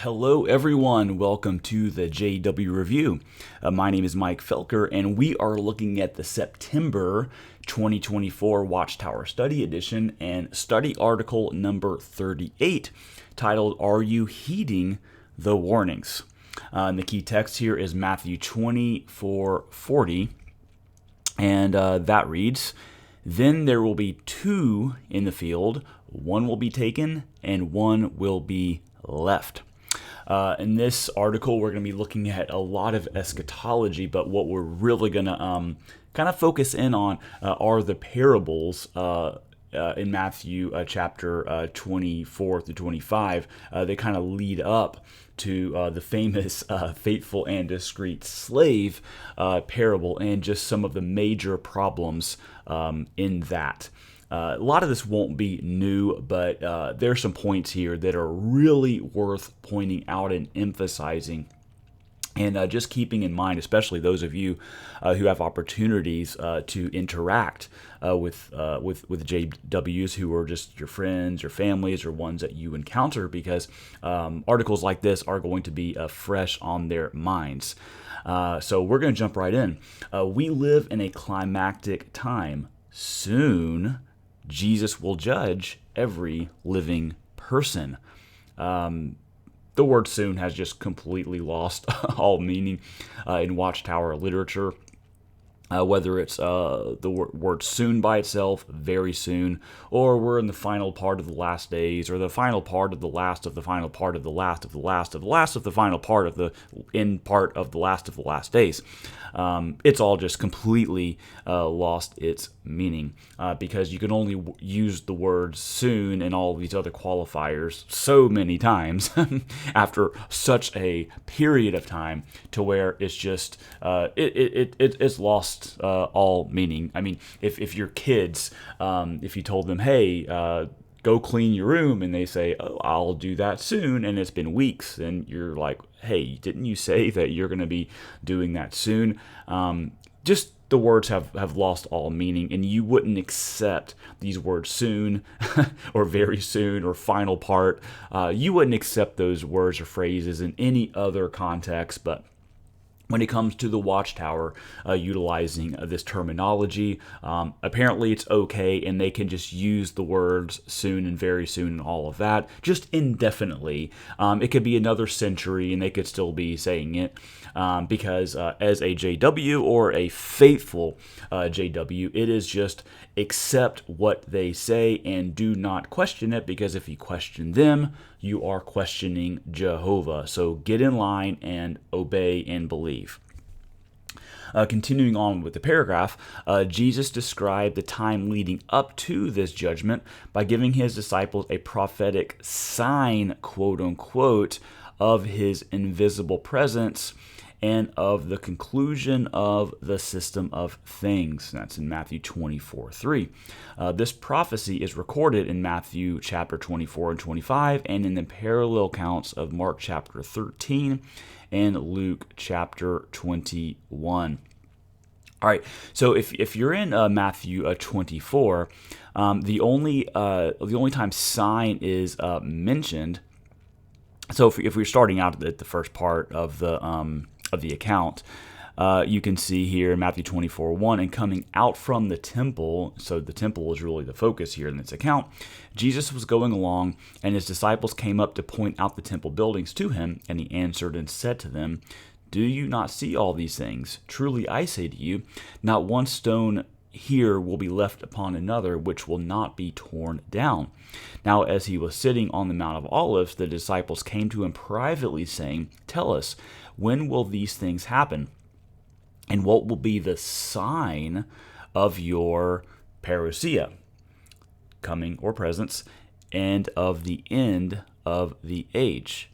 Hello everyone, welcome to the JW Review. My name is Mike Felker, and we are looking at the September 2024 Watchtower Study Edition and study article number 38, titled, Are You Heeding the Warnings? And the key text here is Matthew 24:40, and that reads, Then there will be two in the field, one will be taken and one will be left. In this article, we're going to be looking at a lot of eschatology, but what we're really going to kind of focus in on are the parables in Matthew chapter 24 through 25. They kind of lead up to the famous faithful and discreet slave parable and just some of the major problems in that. A lot of this won't be new, but there's some points here that are really worth pointing out and emphasizing. And just keeping in mind, especially those of you who have opportunities to interact with JWs who are just your friends, your families, or ones that you encounter, because articles like this are going to be fresh on their minds. So we're going to jump right in. We live in a climactic time. Soon, Jesus will judge every living person. The word soon has just completely lost all meaning in Watchtower literature. Whether it's the word soon by itself, very soon, or we're in the final part of the last days, or the final part of the last of the final part of the last of the last of the last of the final part of the end part of the last days. It's all just completely lost its meaning because you can only use the word soon and all these other qualifiers so many times after such a period of time to where it's just it's lost all meaning. I mean, if your kids, if you told them, hey, go clean your room, and they say, oh, I'll do that soon, and it's been weeks, and you're like, hey, didn't you say that you're going to be doing that soon? Just the words have lost all meaning, and you wouldn't accept these words soon or very soon or final part. You wouldn't accept those words or phrases in any other context, but when it comes to the Watchtower utilizing this terminology, apparently it's okay, and they can just use the words soon and very soon and all of that just indefinitely. It could be another century and they could still be saying it because as a JW or a faithful JW, it is just accept what they say and do not question it, because if you question them, you are questioning Jehovah. So get in line and obey and believe. Continuing on with the paragraph, Jesus described the time leading up to this judgment by giving his disciples a prophetic sign, quote unquote, of his invisible presence and of the conclusion of the system of things. That's in Matthew 24:3. This prophecy is recorded in Matthew chapter 24 and 25 and in the parallel accounts of Mark chapter 13 and Luke chapter 21. All right, so if you're in Matthew 24, the only time sign is mentioned. So if we're starting out at the first part of the account, you can see here Matthew 24:1, and coming out from the temple, so the temple is really the focus here in this account, Jesus was going along, and his disciples came up to point out the temple buildings to him, and he answered and said to them, Do you not see all these things? Truly I say to you, not one stone here will be left upon another which will not be torn down. Now as he was sitting on the Mount of Olives, the disciples came to him privately, saying, Tell us, when will these things happen? And what will be the sign of your parousia, coming or presence, and of the end of the age?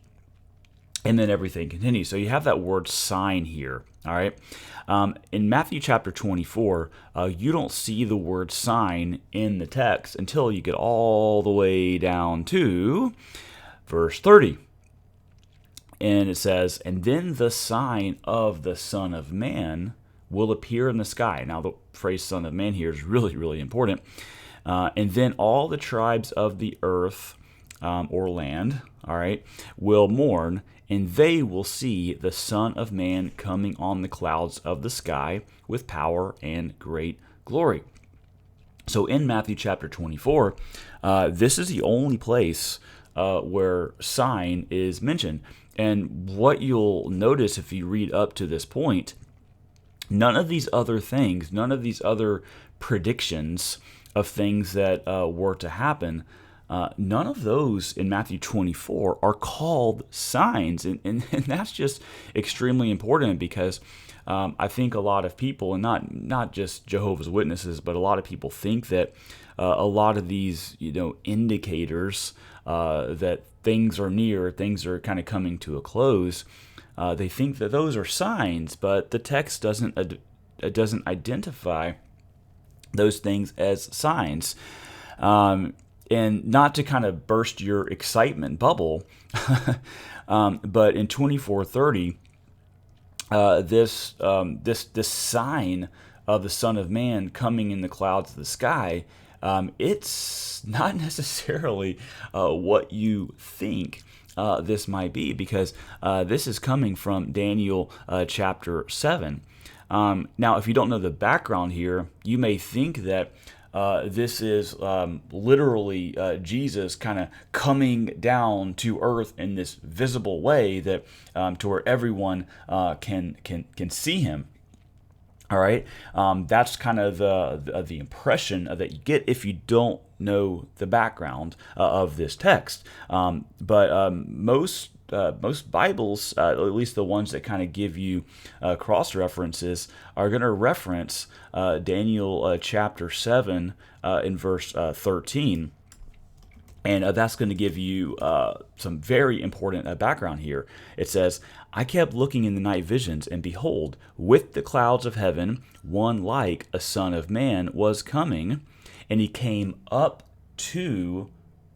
And then everything continues. So you have that word sign here, all right? In Matthew chapter 24, you don't see the word sign in the text until you get all the way down to verse 30. And it says, And then the sign of the Son of Man will appear in the sky. Now the phrase Son of Man here is really, really important. And then all the tribes of the earth or land, all right, will mourn, and they will see the Son of Man coming on the clouds of the sky with power and great glory. So in Matthew chapter 24, this is the only place where sign is mentioned. And what you'll notice if you read up to this point, none of these other things, none of these other predictions of things that were to happen, none of those in Matthew 24 are called signs. And that's just extremely important because I think a lot of people, and not just Jehovah's Witnesses, but a lot of people think that a lot of these indicators that things are near, things are kind of coming to a close, they think that those are signs, but the text doesn't identify those things as signs. And not to kind of burst your excitement bubble, but in 24:30, this sign of the Son of Man coming in the clouds of the sky, it's not necessarily what you think this might be, because this is coming from Daniel chapter 7. Now, if you don't know the background here, you may think that this is literally Jesus kind of coming down to earth in this visible way that to where everyone can see him. All right, that's kind of the impression that you get if you don't know the background of this text. But most Bibles, at least the ones that kind of give you cross references, are going to reference Daniel chapter 7 in verse 13. And that's going to give you some very important background here. It says, I kept looking in the night visions, and behold, with the clouds of heaven, one like a son of man was coming, and he came up to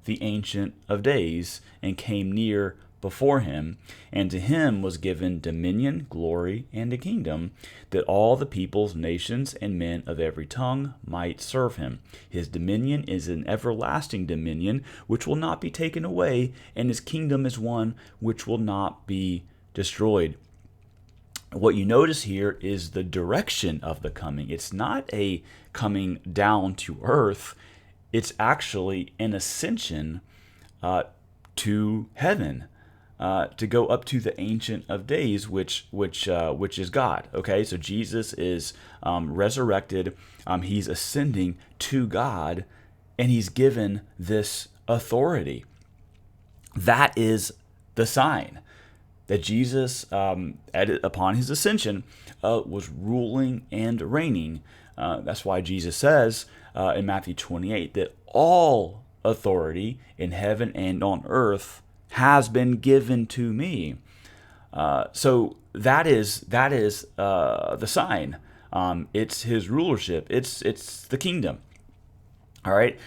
the Ancient of Days, and came near before him, and to him was given dominion, glory, and a kingdom, that all the peoples, nations, and men of every tongue might serve him. His dominion is an everlasting dominion, which will not be taken away, and his kingdom is one which will not be destroyed. What you notice here is the direction of the coming. It's not a coming down to earth. It's actually an ascension to heaven. To go up to the Ancient of Days, which is God. Okay, so Jesus is resurrected. He's ascending to God, and he's given this authority. That is the sign that Jesus, upon his ascension, was ruling and reigning. That's why Jesus says in Matthew 28 that all authority in heaven and on earth has been given to me. So that is the sign. It's his rulership. It's the kingdom. All right.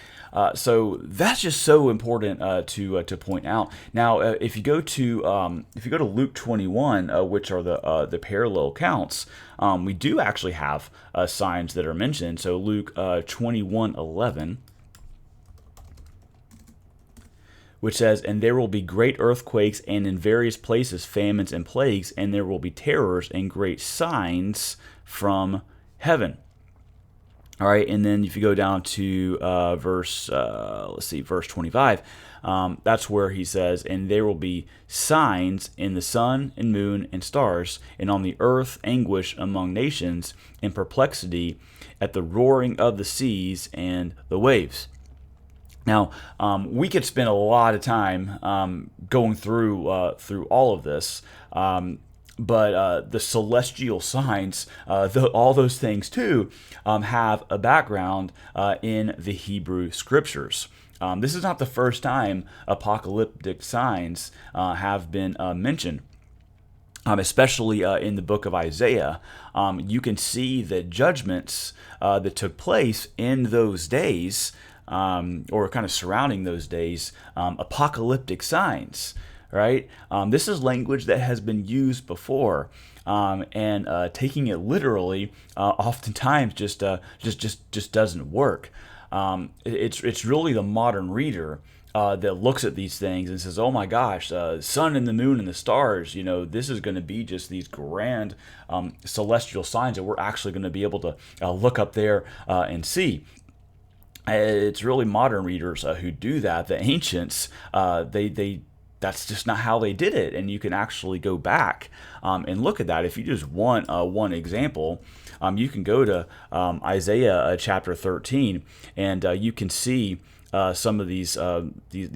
So that's just so important to point out. Now, if you go to Luke 21, which are the parallel accounts, we do actually have signs that are mentioned. So Luke 21:11. Which says, and there will be great earthquakes, and in various places famines and plagues, and there will be terrors and great signs from heaven. All right, and then if you go down to verse 25, that's where he says, and there will be signs in the sun and moon and stars, and on the earth anguish among nations, and perplexity at the roaring of the seas and the waves. Now, we could spend a lot of time going through all of this, but the celestial signs, all those things too, have a background in the Hebrew Scriptures. This is not the first time apocalyptic signs have been mentioned. Especially in the book of Isaiah, you can see the judgments that took place in those days, or kind of surrounding those days, apocalyptic signs, right? This is language that has been used before, and taking it literally oftentimes just doesn't work. It's really the modern reader that looks at these things and says, "Oh my gosh, sun and the moon and the stars, this is going to be just these grand celestial signs that we're actually going to be able to look up there and see." It's really modern readers who do that. The ancients, they that's just not how they did it, and you can actually go back and look at that. If you just want one example, you can go to Isaiah chapter 13, and you can see some of these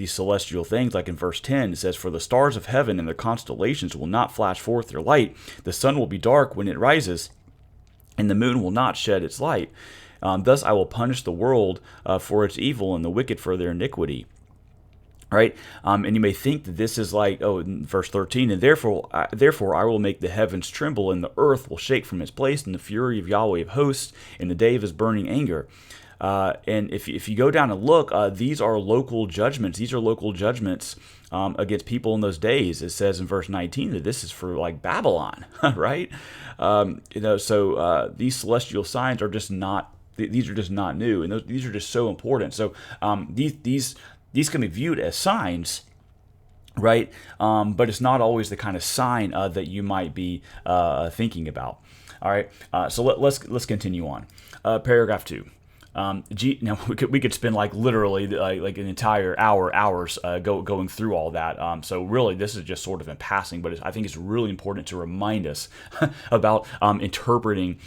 celestial things. Like in verse 10, it says, "For the stars of heaven and their constellations will not flash forth their light. The sun will be dark when it rises, and the moon will not shed its light. Thus I will punish the world for its evil and the wicked for their iniquity." Right? And you may think that this is like, in verse 13, "And therefore I will make the heavens tremble, and the earth will shake from its place in the fury of Yahweh of hosts in the day of his burning anger." And if you go down and look, these are local judgments. These are local judgments against people in those days. It says in verse 19 that this is for like Babylon, right? So these celestial signs are just not. These are just not new, and these are just so important. So these can be viewed as signs, right? But it's not always the kind of sign that you might be thinking about. All right. So let's continue on. Paragraph 2. Now we could spend like literally like an entire hours going through all that. So really, this is just sort of in passing, but I think it's really important to remind us about interpreting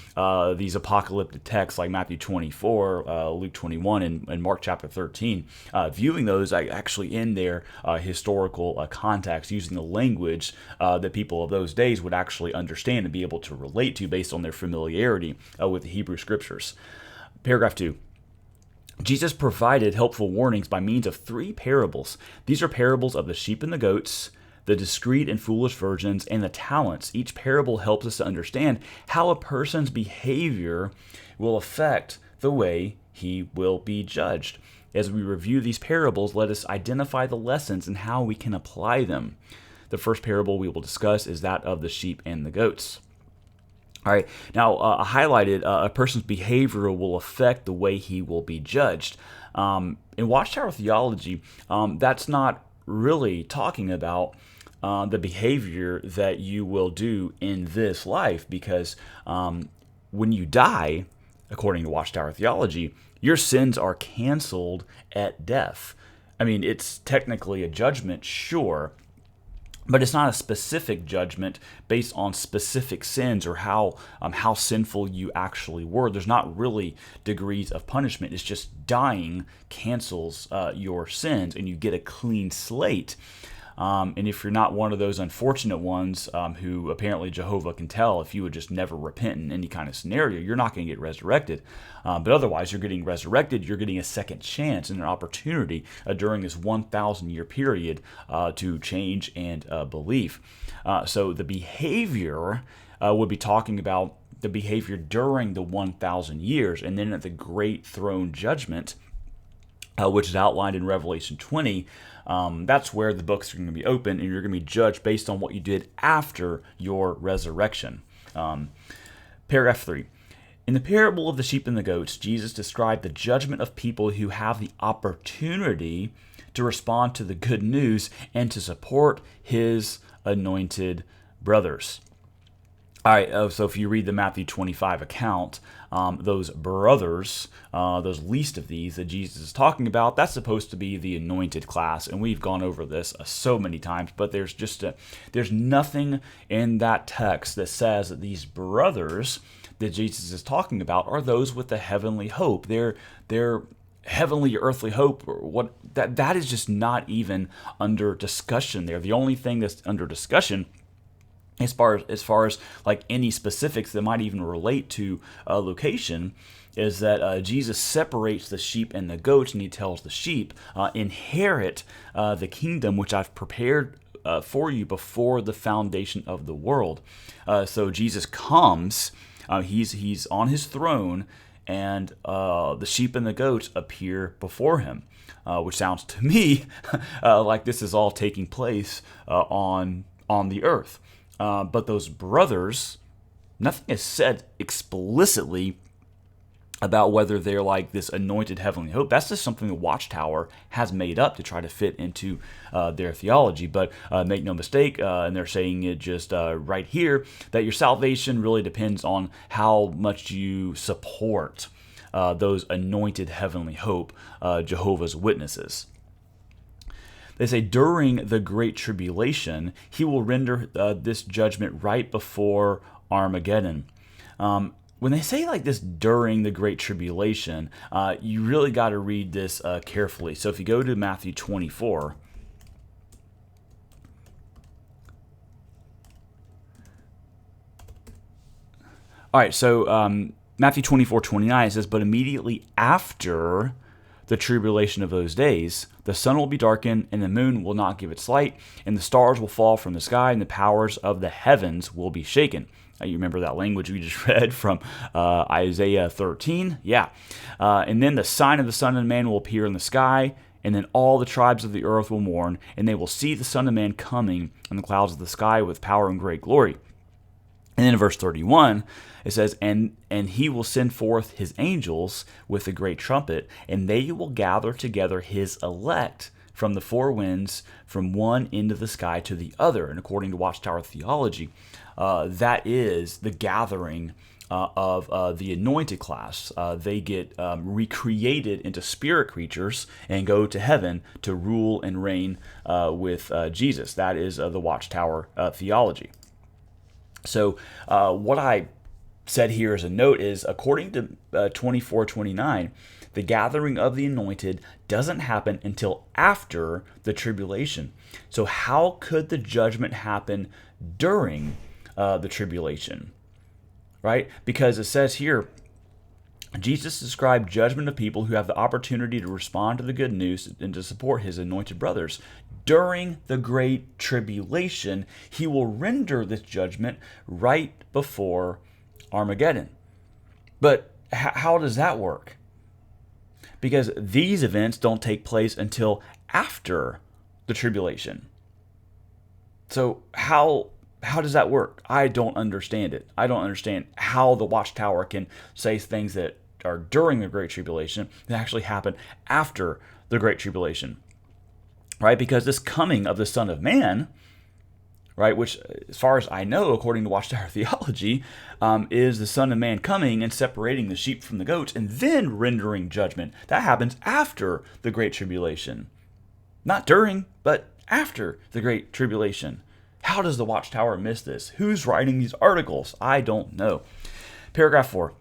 these apocalyptic texts like Matthew 24, Luke 21, and Mark chapter 13, viewing those actually in their historical context, using the language that people of those days would actually understand and be able to relate to based on their familiarity with the Hebrew Scriptures. Paragraph 2. Jesus provided helpful warnings by means of 3 parables. These are parables of the sheep and the goats, the discreet and foolish virgins, and the talents. Each parable helps us to understand how a person's behavior will affect the way he will be judged. As we review these parables, let us identify the lessons and how we can apply them. The first parable we will discuss is that of the sheep and the goats. All right. Now, I highlighted a person's behavior will affect the way he will be judged. In Watchtower theology, that's not really talking about the behavior that you will do in this life, because when you die, according to Watchtower theology, your sins are canceled at death. I mean, it's technically a judgment, sure, but it's not a specific judgment based on specific sins or how sinful you actually were. There's not really degrees of punishment. It's just dying cancels your sins, and you get a clean slate. And if you're not one of those unfortunate ones who apparently Jehovah can tell if you would just never repent in any kind of scenario, you're not going to get resurrected. But otherwise, you're getting resurrected. You're getting a second chance and an opportunity during this 1,000-year period to change and believe. So the behavior would be talking about the behavior during the 1,000 years, and then at the great throne judgment, which is outlined in Revelation 20, that's where the books are going to be open, and you're going to be judged based on what you did after your resurrection. Paragraph 3. In the parable of the sheep and the goats, Jesus described the judgment of people who have the opportunity to respond to the good news and to support his anointed brothers. All right, so if you read the Matthew 25 account, those brothers, those least of these that Jesus is talking about, that's supposed to be the anointed class, and we've gone over this so many times. But there's nothing in that text that says that these brothers that Jesus is talking about are those with the heavenly hope. They're heavenly earthly hope, or what that is just not even under discussion there. The only thing that's under discussion, as far as like any specifics that might even relate to a location, is that Jesus separates the sheep and the goats, and he tells the sheep, inherit the kingdom which I've prepared for you before the foundation of the world. So Jesus comes, he's on his throne, and the sheep and the goats appear before him, which sounds to me like this is all taking place on the earth. But those brothers, nothing is said explicitly about whether they're like this anointed heavenly hope. That's just something the Watchtower has made up to try to fit into their theology. But make no mistake, and they're saying it just right here, that your salvation really depends on how much you support those anointed heavenly hope, Jehovah's Witnesses. They say during the Great Tribulation, he will render this judgment right before Armageddon. When they say like this during the Great Tribulation, you really got to read this carefully. So if you go to Matthew 24, all right, so Matthew 24:29 says, but immediately after the tribulation of those days, the sun will be darkened, and the moon will not give its light, and the stars will fall from the sky, and the powers of the heavens will be shaken. You remember that language we just read from Isaiah 13? Yeah. And then the sign of the Son of Man will appear in the sky, and then all the tribes of the earth will mourn, and they will see the Son of Man coming in the clouds of the sky with power and great glory. And then in verse 31, it says, and he will send forth his angels with a great trumpet, and they will gather together his elect from the four winds, from one end of the sky to the other. And according to Watchtower theology, that is the gathering of the anointed class. They get recreated into spirit creatures and go to heaven to rule and reign with Jesus. That is the Watchtower theology. So what I said here as a note is, according to 24:29, the gathering of the anointed doesn't happen until after the tribulation. So how could the judgment happen during the tribulation? Right? Because it says here, Jesus described judgment of people who have the opportunity to respond to the good news and to support his anointed brothers. During the great tribulation, he will render this judgment right before Armageddon. But how does that work? Because these events don't take place until after the tribulation. So how does that work? I don't understand it. I don't understand how the Watchtower can say things that are during the Great Tribulation that actually happen after the Great Tribulation. Right? Because this coming of the Son of Man, right, which as far as I know, according to Watchtower theology, is the Son of Man coming and separating the sheep from the goats and then rendering judgment. That happens after the Great Tribulation. Not during, but after the Great Tribulation. How does the Watchtower miss this? Who's writing these articles? I don't know. Paragraph 4.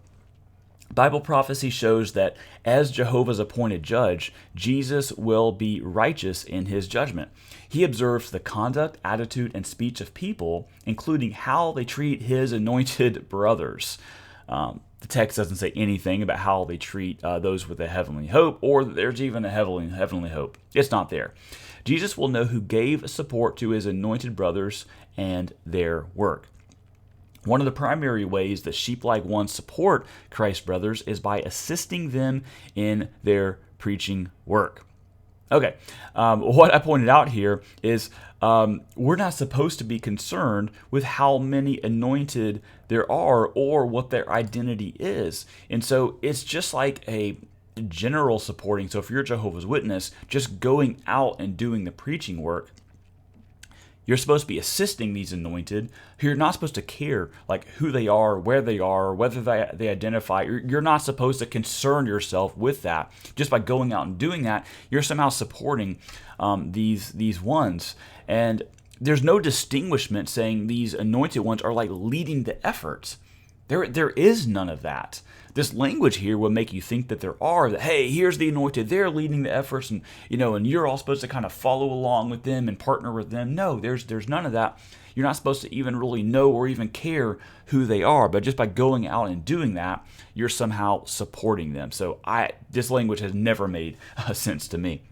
Bible prophecy shows that as Jehovah's appointed judge, Jesus will be righteous in his judgment. He observes the conduct, attitude, and speech of people, including how they treat his anointed brothers. The text doesn't say anything about how they treat those with a heavenly hope, or that there's even a heavenly hope. It's not there. Jesus will know who gave support to his anointed brothers and their work. One of the primary ways that sheep-like ones support Christ's brothers is by assisting them in their preaching work. Okay, what I pointed out here is we're not supposed to be concerned with how many anointed there are or what their identity is. And so it's just like a general supporting. So if you're a Jehovah's Witness, just going out and doing the preaching work, you're supposed to be assisting these anointed. You're not supposed to care like who they are, whether they identify. You're not supposed to concern yourself with that. Just by going out and doing that, you're somehow supporting these ones. And there's no distinguishment saying these anointed ones are like leading the efforts. There is none of that. This language here would make you think that there are, that, hey, here's the anointed, they're leading the efforts, and and you're all supposed to kind of follow along with them and partner with them. No, there's none of that. You're not supposed to even really know or even care who they are, but just by going out and doing that, you're somehow supporting them. So this language has never made sense to me.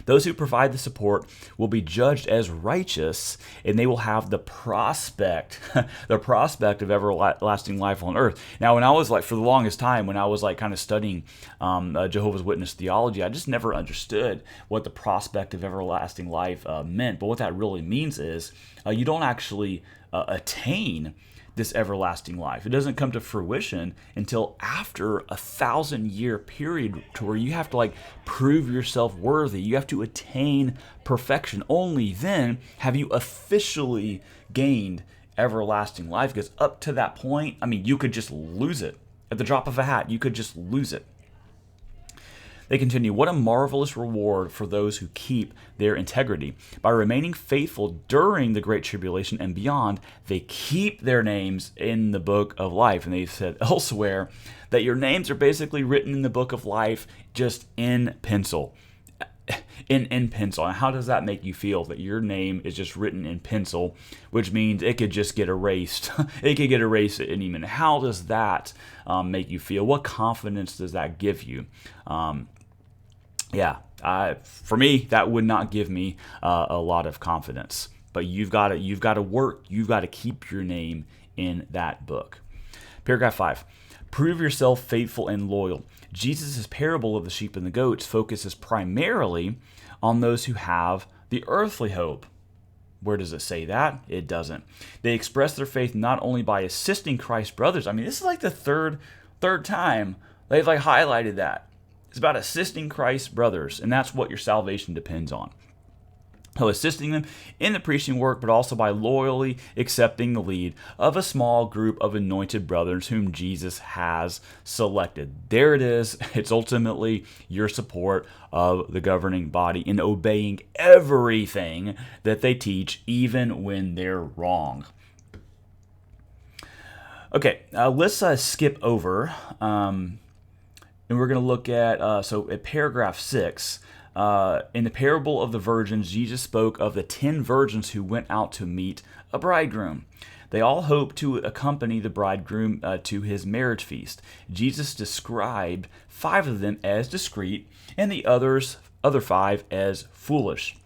Those who provide the support will be judged as righteous, and they will have the prospect of everlasting life on earth. Now, when I was for the longest time, when I was kind of studying Jehovah's Witness theology, I just never understood what the prospect of everlasting life meant. But what that really means is you don't actually attain this everlasting life. It doesn't come to fruition until after a 1,000-year period to where you have to like prove yourself worthy. You have to attain perfection. Only then have you officially gained everlasting life, because up to that point, I mean, you could just lose it. At the drop of a hat, you could just lose it. They continue, what a marvelous reward for those who keep their integrity. By remaining faithful during the Great Tribulation and beyond, they keep their names in the book of life. And they've said elsewhere that your names are basically written in the book of life just in pencil. In pencil. And how does that make you feel, that your name is just written in pencil, which means it could just get erased. It could get erased at any minute. How does that make you feel? What confidence does that give you? For me, that would not give me a lot of confidence. But you've got to work. You've got to keep your name in that book. Paragraph 5. Prove yourself faithful and loyal. Jesus' parable of the sheep and the goats focuses primarily on those who have the earthly hope. Where does it say that? It doesn't. They express their faith not only by assisting Christ's brothers. I mean, this is like the third time they've like highlighted that. It's about assisting Christ's brothers, and that's what your salvation depends on. So assisting them in the preaching work, but also by loyally accepting the lead of a small group of anointed brothers whom Jesus has selected. There it is. It's ultimately your support of the governing body in obeying everything that they teach, even when they're wrong. Okay, let's skip over, and we're going to look at, at paragraph 6, in the parable of the virgins, Jesus spoke of the 10 virgins who went out to meet a bridegroom. They all hoped to accompany the bridegroom to his marriage feast. Jesus described 5 of them as discreet and the other 5 as foolish.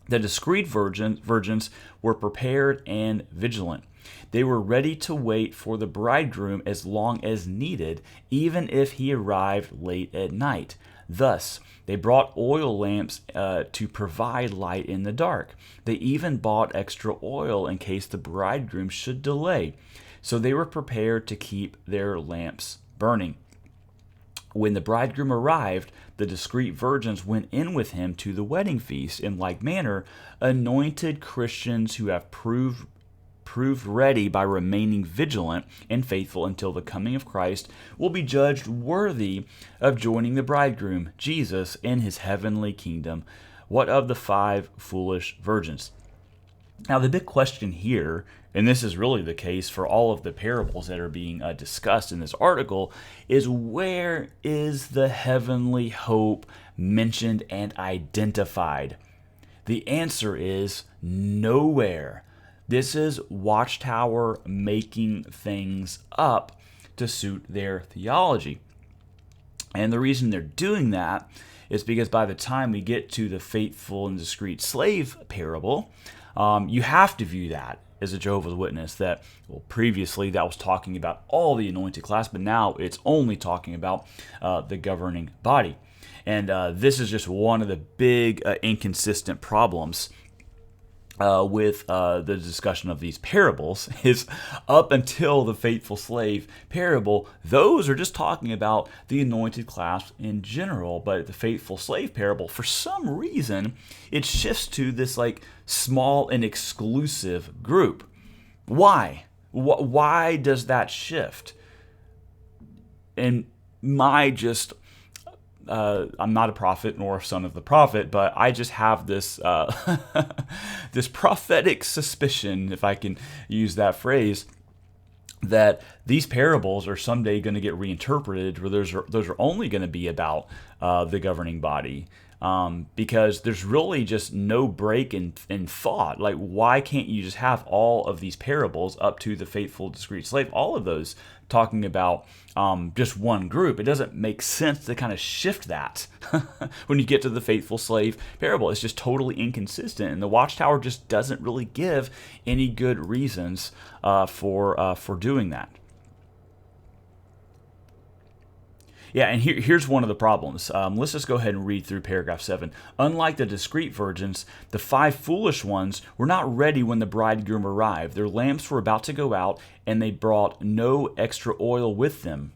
The discreet virgins were prepared and vigilant. They were ready to wait for the bridegroom as long as needed, even if he arrived late at night. Thus, they brought oil lamps to provide light in the dark. They even bought extra oil in case the bridegroom should delay. So they were prepared to keep their lamps burning. When the bridegroom arrived, the discreet virgins went in with him to the wedding feast. In like manner, anointed Christians who have proved ready by remaining vigilant and faithful until the coming of Christ will be judged worthy of joining the bridegroom, Jesus, in his heavenly kingdom. What of the 5 foolish virgins? Now, the big question here, and this is really the case for all of the parables that are being discussed in this article, is where is the heavenly hope mentioned and identified? The answer is nowhere. This is Watchtower making things up to suit their theology. And the reason they're doing that is because by the time we get to the faithful and discreet slave parable, you have to view that as a Jehovah's Witness. That, well, previously that was talking about all the anointed class, but now it's only talking about the governing body. And this is just one of the big inconsistent problems with the discussion of these parables, is up until the faithful slave parable, those are just talking about the anointed class in general. But the faithful slave parable, for some reason, it shifts to this like small and exclusive group. Why? Why does that shift? And I'm not a prophet nor a son of the prophet, but I just have this this prophetic suspicion, if I can use that phrase, that these parables are someday going to get reinterpreted, where those are only going to be about the governing body. Because there's really just no break in thought. Like, why can't you just have all of these parables up to the faithful, discreet slave, all of those talking about just one group? It doesn't make sense to kind of shift that when you get to the faithful slave parable. It's just totally inconsistent, and the Watchtower just doesn't really give any good reasons for doing that. Yeah, and here's one of the problems. Let's just go ahead and read through paragraph 7. Unlike the discreet virgins, the 5 foolish ones were not ready when the bridegroom arrived. Their lamps were about to go out, and they brought no extra oil with them.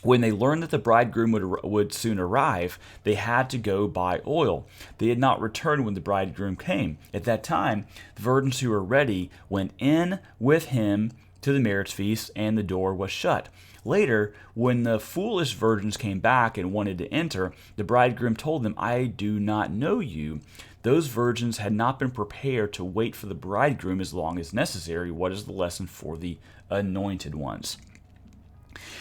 When they learned that the bridegroom would soon arrive, they had to go buy oil. They had not returned when the bridegroom came. At that time, the virgins who were ready went in with him to the marriage feast, and the door was shut. Later, when the foolish virgins came back and wanted to enter, the bridegroom told them, "I do not know you." Those virgins had not been prepared to wait for the bridegroom as long as necessary. What is the lesson for the anointed ones?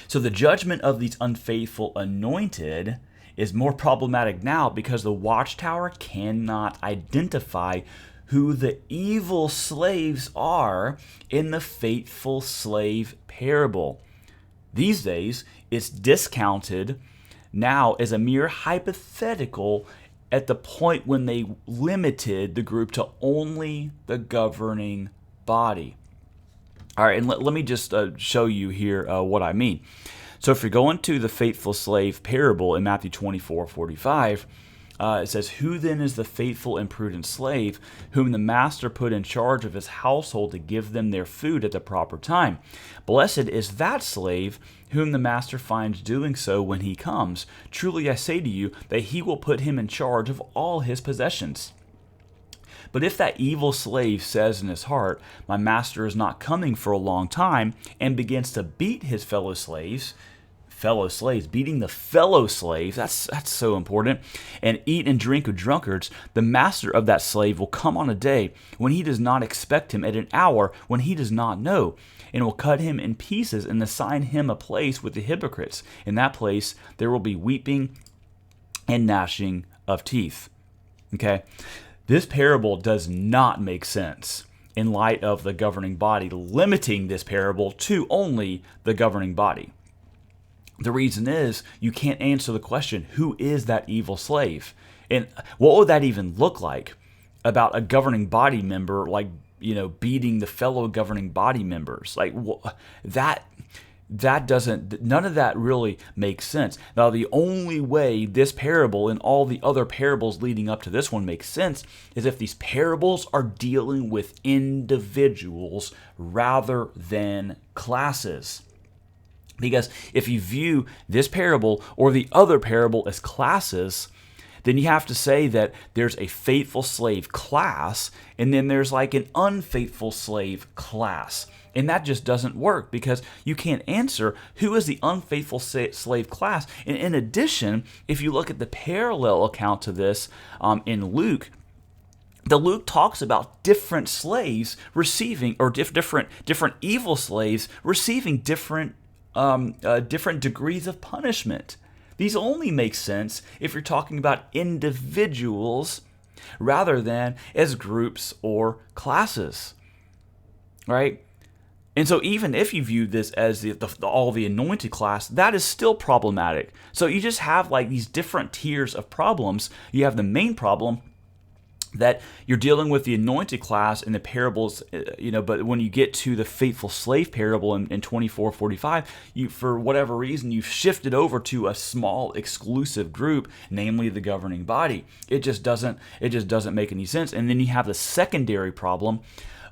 So the judgment of these unfaithful anointed is more problematic now because the Watchtower cannot identify who the evil slaves are in the faithful slave parable. These days, it's discounted now as a mere hypothetical at the point when they limited the group to only the governing body. All right, and let me just show you here what I mean. So if you're going to the faithful slave parable in Matthew 24:45, it says, "Who then is the faithful and prudent slave, whom the master put in charge of his household to give them their food at the proper time? Blessed is that slave whom the master finds doing so when he comes. Truly I say to you that he will put him in charge of all his possessions. But if that evil slave says in his heart, 'My master is not coming for a long time,' and begins to beat his fellow slaves, beating the fellow slaves, that's so important, and eat and drink with drunkards, the master of that slave will come on a day when he does not expect him, at an hour when he does not know, and will cut him in pieces and assign him a place with the hypocrites. In that place there will be weeping and gnashing of teeth." Okay? This parable does not make sense in light of the governing body, limiting this parable to only the governing body. The reason is you can't answer the question, who is that evil slave? And what would that even look like about a governing body member, like, beating the fellow governing body members? Like, that doesn't, none of that really makes sense. Now, the only way this parable and all the other parables leading up to this one makes sense is if these parables are dealing with individuals rather than classes. Because if you view this parable or the other parable as classes, then you have to say that there's a faithful slave class and then there's like an unfaithful slave class. And that just doesn't work because you can't answer who is the unfaithful slave class. And in addition, if you look at the parallel account to this in Luke, Luke talks about different slaves receiving, or different evil slaves receiving different degrees of punishment. These only make sense if you're talking about individuals rather than as groups or classes, right? And so even if you view this as all the anointed class, that is still problematic. So you just have like these different tiers of problems. You have the main problem that you're dealing with the anointed class in the parables, but when you get to the faithful slave parable in 24:45, for whatever reason, you've shifted over to a small exclusive group, namely the governing body. It just doesn't make any sense. And then you have the secondary problem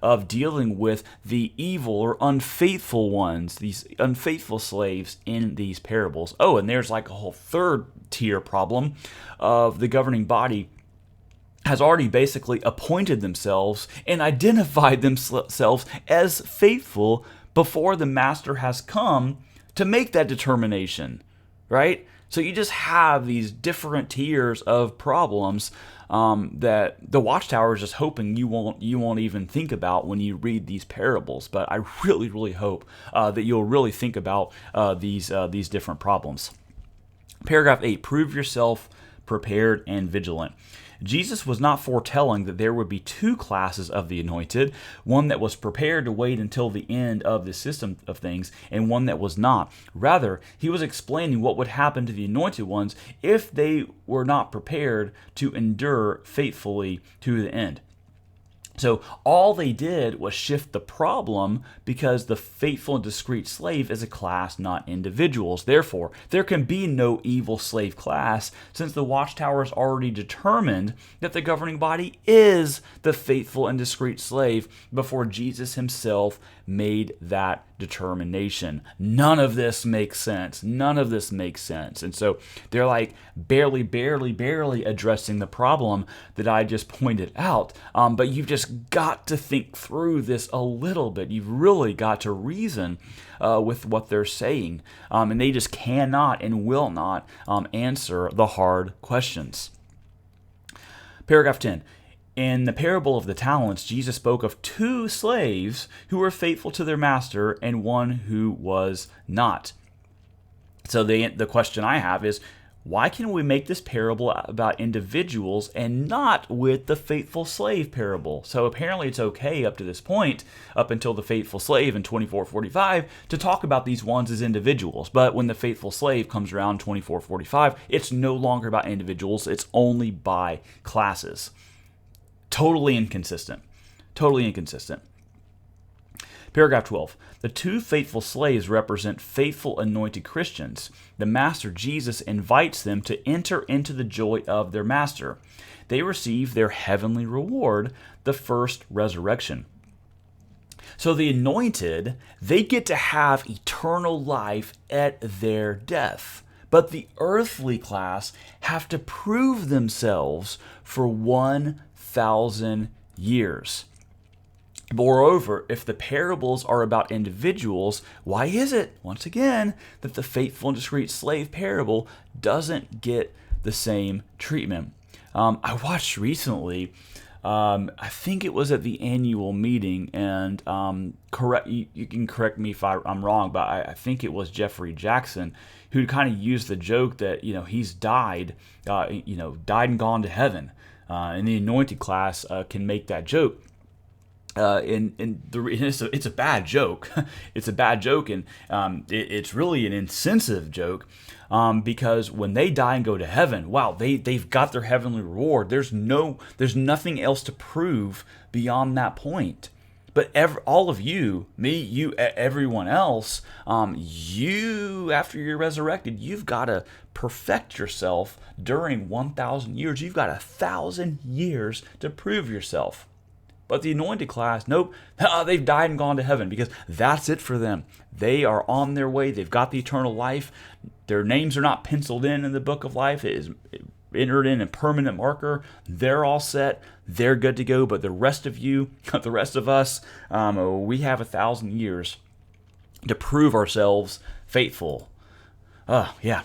of dealing with the evil or unfaithful ones, these unfaithful slaves in these parables. Oh, and there's like a whole third tier problem of the governing body has already basically appointed themselves and identified themselves as faithful before the master has come to make that determination, right? So you just have these different tiers of problems that the Watchtower is just hoping you won't even think about when you read these parables. But I really, really hope that you'll really think about these different problems. Paragraph 8, prove yourself prepared and vigilant. Jesus was not foretelling that there would be two classes of the anointed, one that was prepared to wait until the end of the system of things, and one that was not. Rather, he was explaining what would happen to the anointed ones if they were not prepared to endure faithfully to the end. So all they did was shift the problem because the faithful and discreet slave is a class, not individuals. Therefore, there can be no evil slave class since the Watchtower has already determined that the governing body is the faithful and discreet slave before Jesus himself made that determination. None of this makes sense. None of this makes sense. And so they're like barely addressing the problem that I just pointed out. But you've just got to think through this a little bit. You've really got to reason with what they're saying. And they just cannot and will not answer the hard questions. Paragraph 10. In the parable of the talents, Jesus spoke of two slaves who were faithful to their master and one who was not. So the question I have is, why can we make this parable about individuals and not with the faithful slave parable? So apparently it's okay up to this point, up until the faithful slave in 24:45, to talk about these ones as individuals. But when the faithful slave comes around 24:45, it's no longer about individuals, it's only by classes. Totally inconsistent. Totally inconsistent. Paragraph 12. The two faithful slaves represent faithful anointed Christians. The Master Jesus invites them to enter into the joy of their Master. They receive their heavenly reward, the first resurrection. So the anointed, they get to have eternal life at their death. But the earthly class have to prove themselves for 1,000 years. Moreover, if the parables are about individuals, why is it, once again, that the faithful and discreet slave parable doesn't get the same treatment? I watched recently, I think it was at the annual meeting, and you can correct me if I'm wrong, but I think it was Jeffrey Jackson who kind of used the joke that, he's died and gone to heaven. And the anointed class can make that joke. It's a bad joke. It's a bad joke, and it's really an insensitive joke, because when they die and go to heaven, wow, they've got their heavenly reward. There's nothing else to prove beyond that point. But all of you, me, you, everyone else, you, after you're resurrected, you've got to perfect yourself during 1,000 years. You've got 1,000 years to prove yourself. But the anointed class, nope, they've died and gone to heaven because that's it for them. They are on their way. They've got the eternal life. Their names are not penciled in the book of life. It is entered in a permanent marker. They're all set. They're good to go. But the rest of you, the rest of us, we have 1,000 years to prove ourselves faithful. Yeah.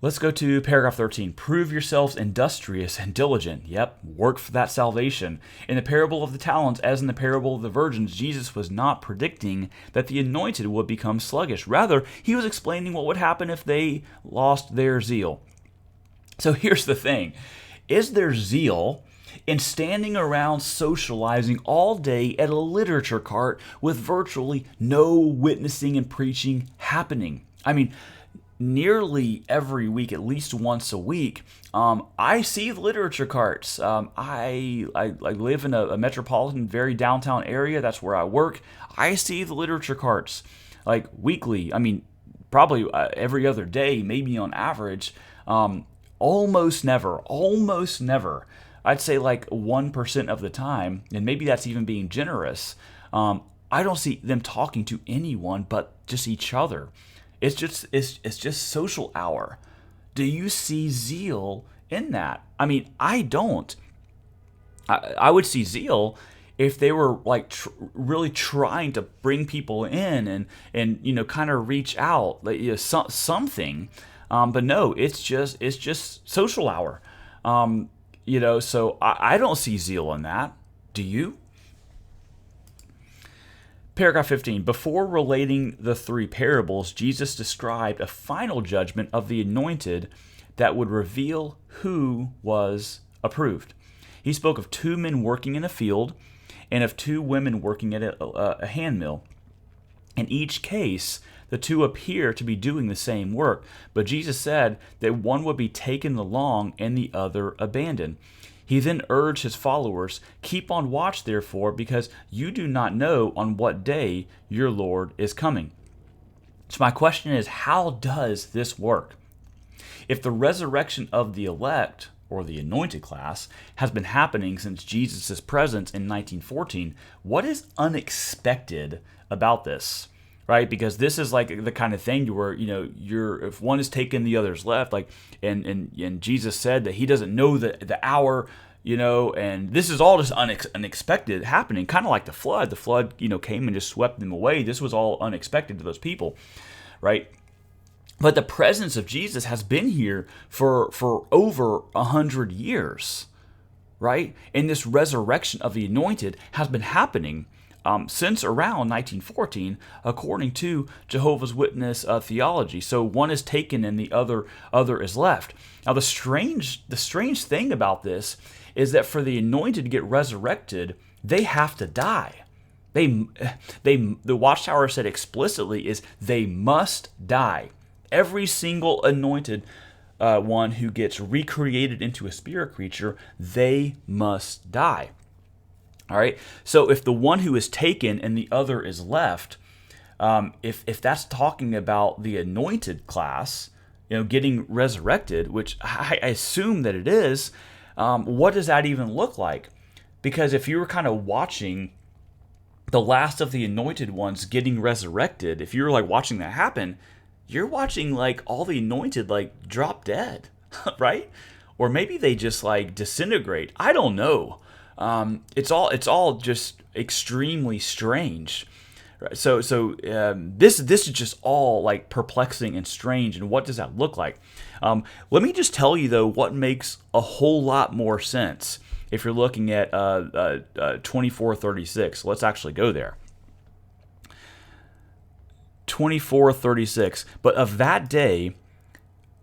Let's go to paragraph 13. Prove yourselves industrious and diligent. Yep, work for that salvation. In the parable of the talents, as in the parable of the virgins, Jesus was not predicting that the anointed would become sluggish. Rather, he was explaining what would happen if they lost their zeal. So here's the thing. Is there zeal in standing around socializing all day at a literature cart with virtually no witnessing and preaching happening? I mean, nearly every week, at least once a week, I see literature carts. I live in a metropolitan, very downtown area. That's where I work. I see the literature carts like weekly. I mean, probably every other day, maybe on average. Almost never. I'd say like 1% of the time, and maybe that's even being generous. I don't see them talking to anyone but just each other. It's just social hour. Do you see zeal in that? I mean, I don't. I would see zeal if they were like really trying to bring people in and kind of reach out, like, something. But no, it's just social hour. So I don't see zeal in that. Do you? Paragraph 15. Before relating the three parables, Jesus described a final judgment of the anointed that would reveal who was approved. He spoke of two men working in a field and of two women working at a hand mill. In each case, the two appear to be doing the same work, but Jesus said that one would be taken along and the other abandoned. He then urged his followers, "Keep on watch, therefore, because you do not know on what day your Lord is coming." So my question is, how does this work? If the resurrection of the elect, or the anointed class, has been happening since Jesus' presence in 1914, what is unexpected about this? Right? Because this is like the kind of thing where, if one is taken, the other's left. Like, and Jesus said that he doesn't know the hour, and this is all just unexpected happening, kind of like the flood. The flood, came and just swept them away. This was all unexpected to those people, right? But the presence of Jesus has been here for over 100 years, right? And this resurrection of the anointed has been happening since around 1914, according to Jehovah's Witness theology. So one is taken and the other is left. Now the strange thing about this is that for the anointed to get resurrected, they have to die. The Watchtower said explicitly is they must die. Every single anointed one who gets recreated into a spirit creature, they must die. All right. So if the one who is taken and the other is left, if that's talking about the anointed class, getting resurrected, which I assume that it is, what does that even look like? Because if you were kind of watching the last of the anointed ones getting resurrected, if you were like watching that happen, you're watching like all the anointed like drop dead, right? Or maybe they just like disintegrate. I don't know. It's all just extremely strange. So this is just all like perplexing and strange. And what does that look like? Let me just tell you though what makes a whole lot more sense if you're looking at 24:36. Let's actually go there. 24:36. But of that day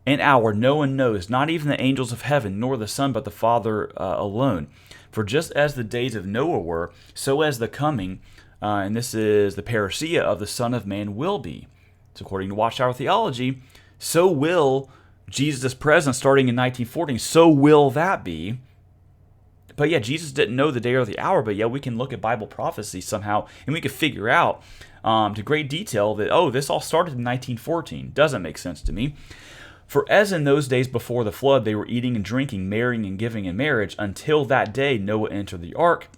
and hour no one knows, not even the angels of heaven, nor the Son, but the Father alone. For just as the days of Noah were, so as the coming, and this is the parousia of the Son of Man will be. It's according to Watchtower theology. So will Jesus' presence starting in 1914. So will that be. But yeah, Jesus didn't know the day or the hour, but yeah, we can look at Bible prophecy somehow, and we can figure out to great detail that, this all started in 1914. Doesn't make sense to me. For as in those days before the flood, they were eating and drinking, marrying and giving in marriage, until that day Noah entered the ark,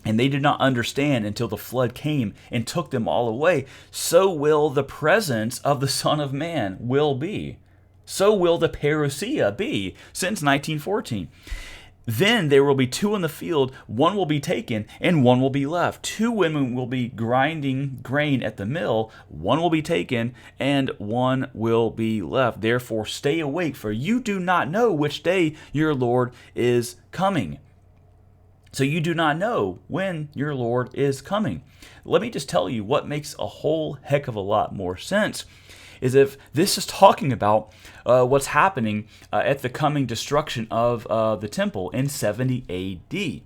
and they did not understand until the flood came and took them all away. So will the presence of the Son of Man will be. So will the parousia be since 1914. Then there will be two in the field, one will be taken and one will be left. Two women will be grinding grain at the mill, one will be taken and one will be left. Therefore stay awake, for you do not know which day your Lord is coming. So you do not know when your Lord is coming. Let me just tell you what makes a whole heck of a lot more sense is if this is talking about what's happening at the coming destruction of the temple in 70 AD,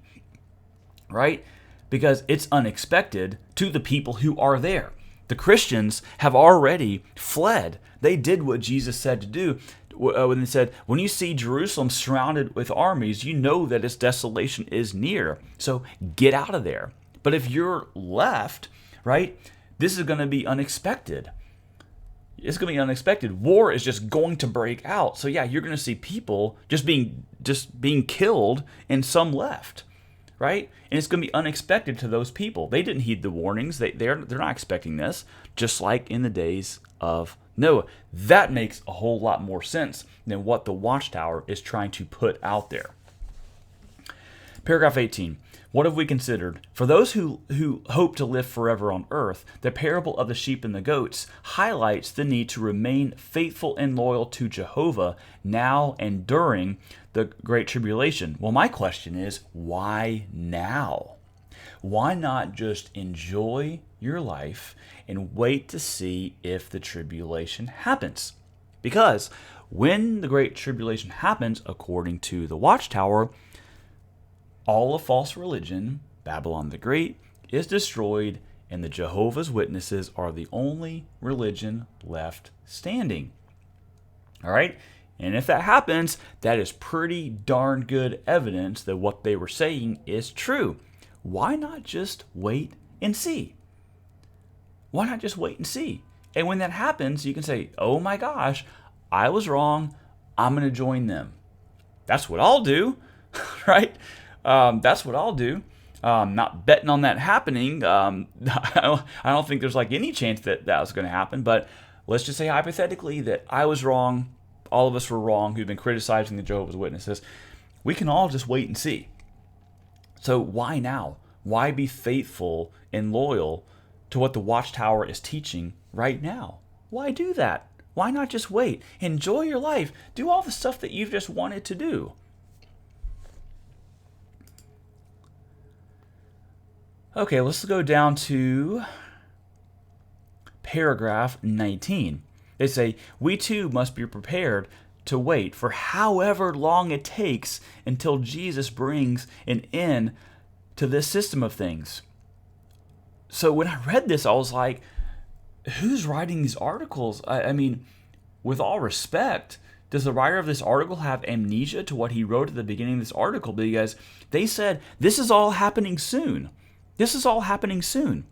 right? Because it's unexpected to the people who are there. The Christians have already fled. They did what Jesus said to do when he said, when you see Jerusalem surrounded with armies, you know that its desolation is near. So get out of there. But if you're left, right, this is going to be unexpected. It's going to be unexpected. War is just going to break out. So yeah, you're going to see people just being killed and some left, right? And it's going to be unexpected to those people. They didn't heed the warnings. They're not expecting this, just like in the days of Noah. That makes a whole lot more sense than what the Watchtower is trying to put out there. Paragraph 18. What have we considered? For those who hope to live forever on earth, the parable of the sheep and the goats highlights the need to remain faithful and loyal to Jehovah now and during the Great Tribulation. Well, my question is, why now? Why not just enjoy your life and wait to see if the tribulation happens? Because when the Great Tribulation happens, according to the Watchtower, all of false religion, Babylon the Great, is destroyed, and the Jehovah's Witnesses are the only religion left standing. All right? And if that happens, that is pretty darn good evidence that what they were saying is true. Why not just wait and see? Why not just wait and see? And when that happens, you can say, oh my gosh, I was wrong. I'm going to join them. That's what I'll do, right? That's what I'll do. Not betting on that happening. I don't think there's like any chance that was going to happen. But let's just say hypothetically that I was wrong. All of us were wrong who've been criticizing the Jehovah's Witnesses. We can all just wait and see. So why now? Why be faithful and loyal to what the Watchtower is teaching right now? Why do that? Why not just wait? Enjoy your life. Do all the stuff that you've just wanted to do. Okay, let's go down to paragraph 19. They say, we too must be prepared to wait for however long it takes until Jesus brings an end to this system of things. So when I read this, I was like, who's writing these articles? I mean, with all respect, does the writer of this article have amnesia to what he wrote at the beginning of this article? Because they said, this is all happening soon. This is all happening soon.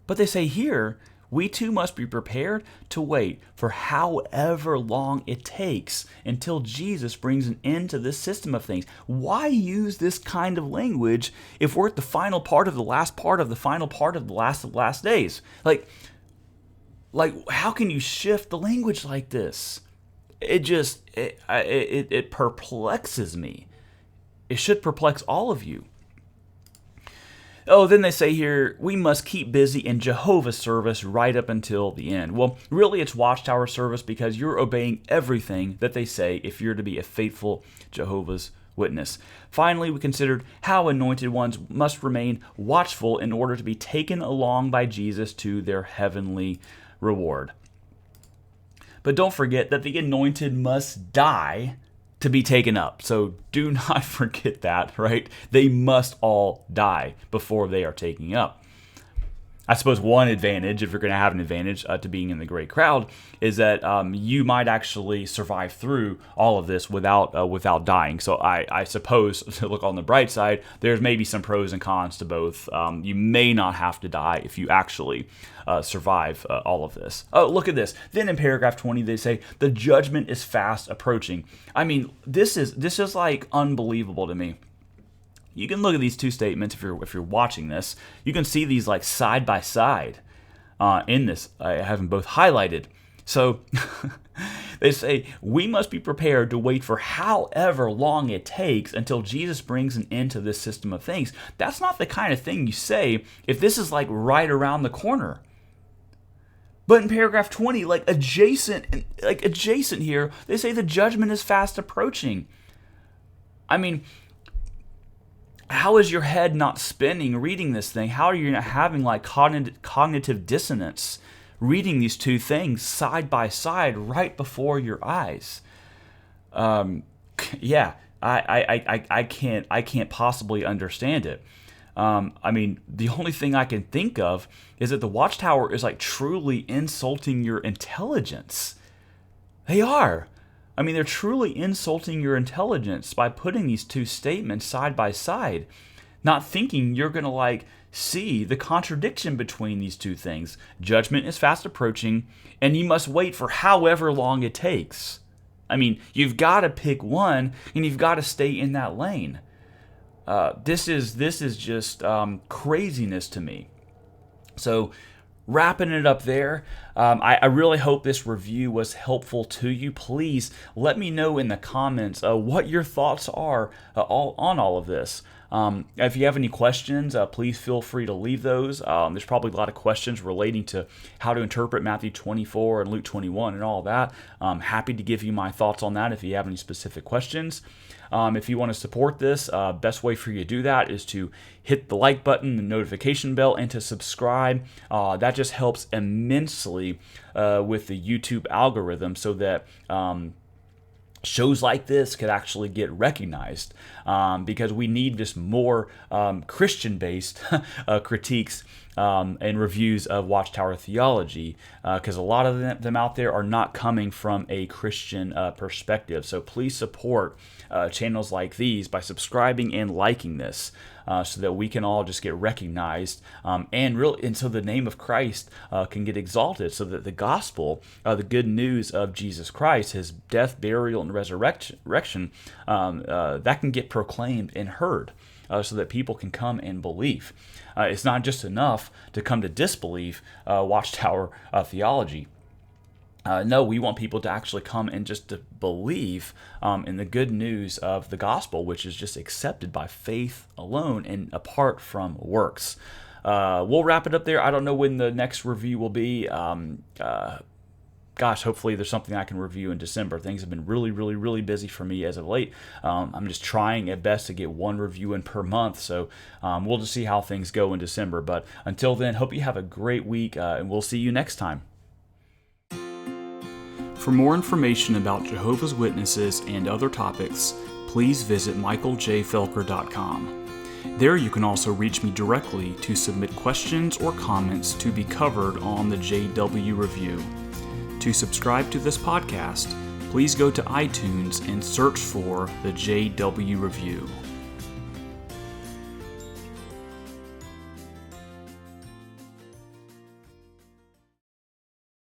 But they say here, we too must be prepared to wait for however long it takes until Jesus brings an end to this system of things. Why use this kind of language if we're at the final part of the last part of the final part of the last days? Like how can you shift the language like this? It perplexes me. It should perplex all of you. Oh, then they say here, we must keep busy in Jehovah's service right up until the end. Well, really it's Watchtower service because you're obeying everything that they say if you're to be a faithful Jehovah's Witness. Finally, we considered how anointed ones must remain watchful in order to be taken along by Jesus to their heavenly reward. But don't forget that the anointed must die to be taken up. So do not forget that, right? They must all die before they are taken up. I suppose one advantage, if you're going to have an advantage to being in the great crowd, is that you might actually survive through all of this without dying. So I suppose, to look on the bright side, there's maybe some pros and cons to both. You may not have to die if you actually survive all of this. Oh, look at this. Then in paragraph 20, they say, the judgment is fast approaching. I mean, this is like unbelievable to me. You can look at these two statements if you're watching this. You can see these like side by side in this. I have them both highlighted. So they say, we must be prepared to wait for however long it takes until Jesus brings an end to this system of things. That's not the kind of thing you say if this is like right around the corner. But in paragraph 20, like adjacent here, they say the judgment is fast approaching. I mean, how is your head not spinning reading this thing? How are you not having like cognitive dissonance reading these two things side by side right before your eyes? Yeah, I can't possibly understand it. I mean, the only thing I can think of is that the Watchtower is like truly insulting your intelligence. They are. I mean, they're truly insulting your intelligence by putting these two statements side by side, not thinking you're going to like see the contradiction between these two things. Judgment is fast approaching, and you must wait for however long it takes. I mean, you've got to pick one, and you've got to stay in that lane. This is just craziness to me. So, wrapping it up there, I really hope this review was helpful to you. Please let me know in the comments what your thoughts are on all of this. If you have any questions, please feel free to leave those. There's probably a lot of questions relating to how to interpret Matthew 24 and Luke 21 and all that. I'm happy to give you my thoughts on that if you have any specific questions. If you want to support this, best way for you to do that is to hit the like button, the notification bell, and to subscribe. That just helps immensely with the YouTube algorithm so that shows like this could actually get recognized, because we need just more Christian-based critiques and reviews of Watchtower theology, because a lot of them out there are not coming from a Christian perspective. So please support channels like these by subscribing and liking this, so that we can all just get recognized, and so the name of Christ can get exalted, so that the gospel, the good news of Jesus Christ, his death, burial, and resurrection, that can get proclaimed and heard, so that people can come and believe. It's not just enough to come to disbelieve Watchtower theology. No, we want people to actually come and just to believe in the good news of the gospel, which is just accepted by faith alone and apart from works. We'll wrap it up there. I don't know when the next review will be. Hopefully there's something I can review in December. Things have been really, really, really busy for me as of late. I'm just trying at best to get one review in per month, so we'll just see how things go in December. But until then, hope you have a great week, and we'll see you next time. For more information about Jehovah's Witnesses and other topics, please visit michaeljfelker.com. There you can also reach me directly to submit questions or comments to be covered on the JW Review. To subscribe to this podcast, please go to iTunes and search for the JW Review.